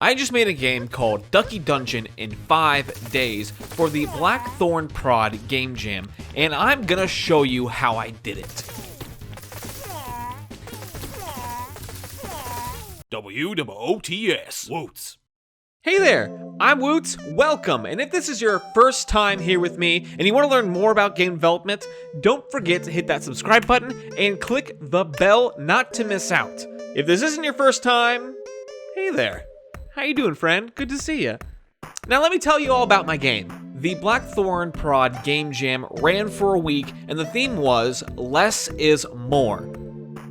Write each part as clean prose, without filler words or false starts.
I just made a game called Ducky Dungeon in 5 days for the Blackthorn Prod Game Jam, and I'm gonna show you how I did it. WOTS, Woots. Hey there, I'm Woots, welcome, and if this is your first time here with me and you want to learn more about game development, don't forget to hit that subscribe button and click the bell not to miss out. If this isn't your first time, hey there. How you doing, friend? Good to see you. Now let me tell you all about my game. The Blackthorn Prod Game Jam ran for a week, and the theme was less is more.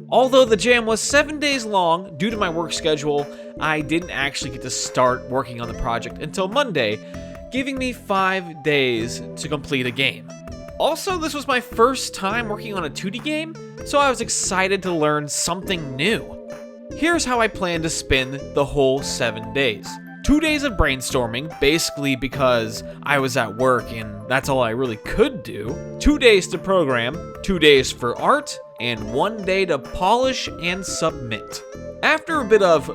Although the jam was 7 days long, due to my work schedule, I didn't actually get to start working on the project until Monday, giving me 5 days to complete a game. Also, this was my first time working on a 2D game, so I was excited to learn something new. Here's how I plan to spend the whole 7 days. 2 days of brainstorming, basically because I was at work and that's all I really could do. 2 days to program, 2 days for art, and 1 day to polish and submit. After a bit of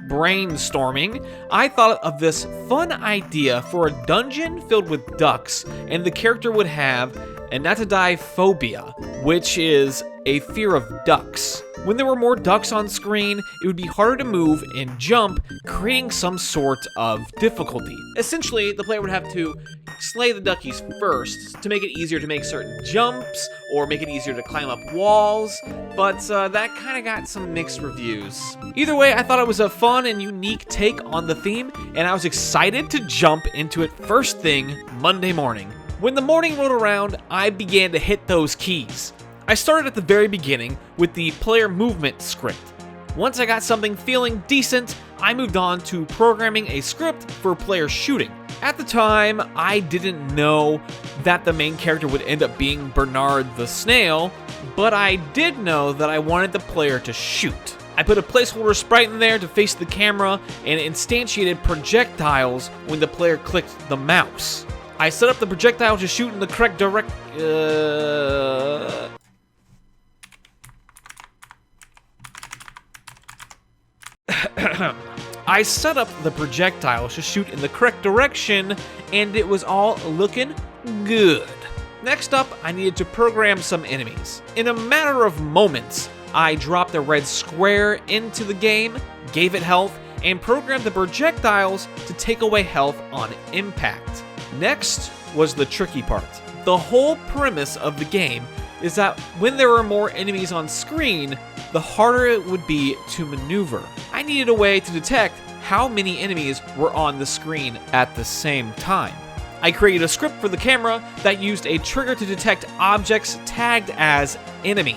brainstorming, I thought of this fun idea for a dungeon filled with ducks, and the character would have anatophobia, which is a fear of ducks. When there were more ducks on screen, it would be harder to move and jump, creating some sort of difficulty. Essentially, the player would have to slay the duckies first to make it easier to make certain jumps or make it easier to climb up walls, but that kind of got some mixed reviews. Either way, I thought it was a fun and unique take on the theme, and I was excited to jump into it first thing Monday morning. When the morning rolled around, I began to hit those keys. I started at the very beginning with the player movement script. Once I got something feeling decent, I moved on to programming a script for player shooting. At the time, I didn't know that the main character would end up being Bernard the Snail, but I did know that I wanted the player to shoot. I put a placeholder sprite in there to face the camera and instantiated projectiles when the player clicked the mouse. I set up the projectile to shoot in the correct I set up the projectile to shoot in the correct direction, and it was all looking good. Next up, I needed to program some enemies. In a matter of moments, I dropped a red square into the game, gave it health, and programmed the projectiles to take away health on impact. Next was the tricky part. The whole premise of the game is that when there are more enemies on screen, the harder it would be to maneuver. I needed a way to detect how many enemies were on the screen at the same time. I created a script for the camera that used a trigger to detect objects tagged as enemy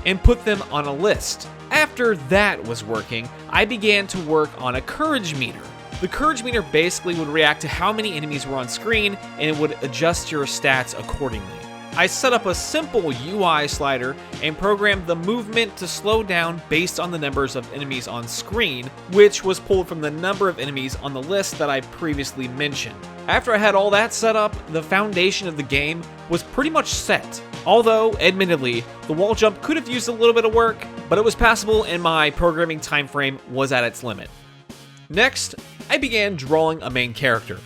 and put them on a list. After that was working, I began to work on a courage meter. The courage meter basically would react to how many enemies were on screen, and it would adjust your stats accordingly. I set up a simple UI slider and programmed the movement to slow down based on the numbers of enemies on screen, which was pulled from the number of enemies on the list that I previously mentioned. After I had all that set up, the foundation of the game was pretty much set. Although, admittedly, the wall jump could have used a little bit of work, but it was passable and my programming time frame was at its limit. Next, I began drawing a main character.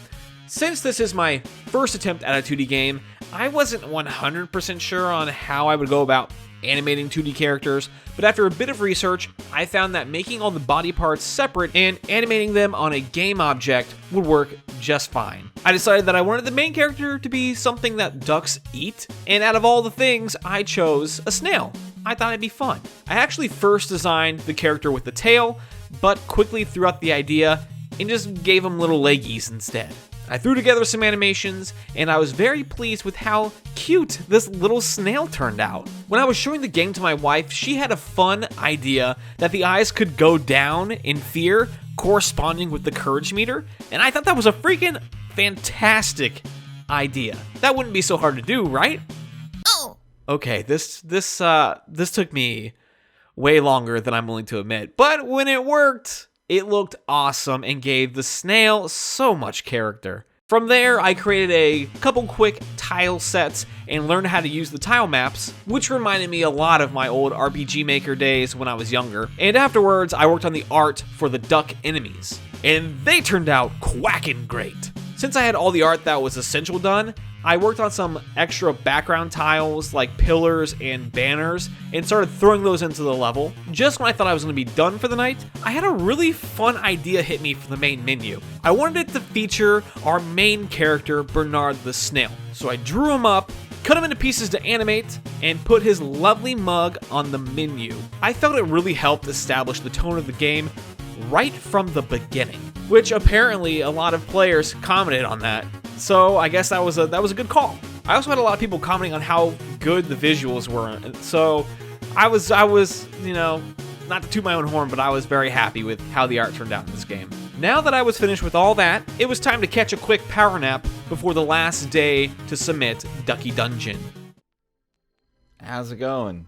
Since this is my first attempt at a 2D game, I wasn't 100% sure on how I would go about animating 2D characters, but after a bit of research, I found that making all the body parts separate and animating them on a game object would work just fine. I decided that I wanted the main character to be something that ducks eat, and out of all the things, I chose a snail. I thought it'd be fun. I actually first designed the character with the tail, but quickly threw out the idea and just gave him little leggies instead. I threw together some animations, and I was very pleased with how cute this little snail turned out. When I was showing the game to my wife, she had a fun idea that the eyes could go down in fear, corresponding with the courage meter, and I thought that was a freaking fantastic idea. That wouldn't be so hard to do, right? Oh. Okay, this took me way longer than I'm willing to admit, but when it worked, it looked awesome and gave the snail so much character. From there, I created a couple quick tile sets and learned how to use the tile maps, which reminded me a lot of my old RPG Maker days when I was younger. And afterwards, I worked on the art for the duck enemies. and they turned out quacking great. Since I had all the art that was essential done, I worked on some extra background tiles like pillars and banners and started throwing those into the level. Just when I thought I was going to be done for the night, I had a really fun idea hit me for the main menu. I wanted it to feature our main character, Bernard the Snail. So I drew him up, cut him into pieces to animate, and put his lovely mug on the menu. I felt it really helped establish the tone of the game right from the beginning, which apparently a lot of players commented on that. So I guess that was a good call. I also had a lot of people commenting on how good the visuals were, so I was not to toot my own horn, but I was very happy with how the art turned out in this game. Now that I was finished with all that, it was time to catch a quick power nap before the last day to submit Ducky Dungeon. How's it going?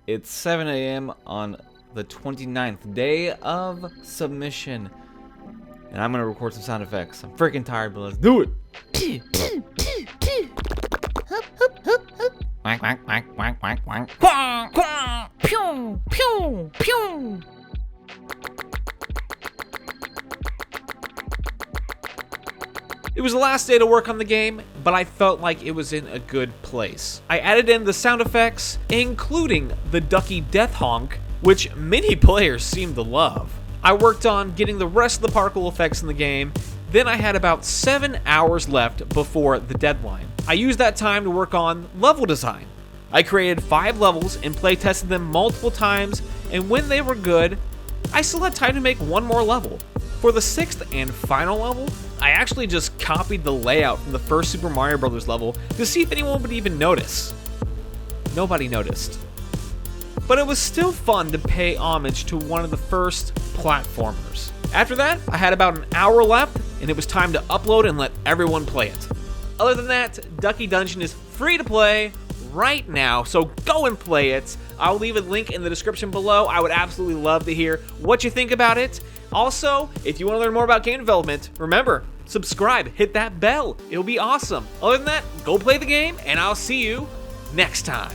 It's 7 a.m. on the 29th day of submission, and I'm gonna record some sound effects. I'm freaking tired, but let's do it. Quack, quack, quack, quack, quack, quack. Quack, quack, pew, pew, pew. It was the last day to work on the game, but I felt like it was in a good place. I added in the sound effects, including the Ducky death honk, which many players seem to love. I worked on getting the rest of the particle effects in the game, then I had about 7 hours left before the deadline. I used that time to work on level design. I created 5 levels and play tested them multiple times, and when they were good, I still had time to make one more level. For the 6th and final level, I actually just copied the layout from the first Super Mario Bros. Level to see if anyone would even notice. Nobody noticed. But it was still fun to pay homage to one of the first platformers. After that, I had about an hour left, and it was time to upload and let everyone play it. Other than that, Ducky Dungeon is free to play right now, so go and play it. I'll leave a link in the description below. I would absolutely love to hear what you think about it. Also, if you want to learn more about game development, remember, subscribe, hit that bell. It'll be awesome. Other than that, go play the game, and I'll see you next time.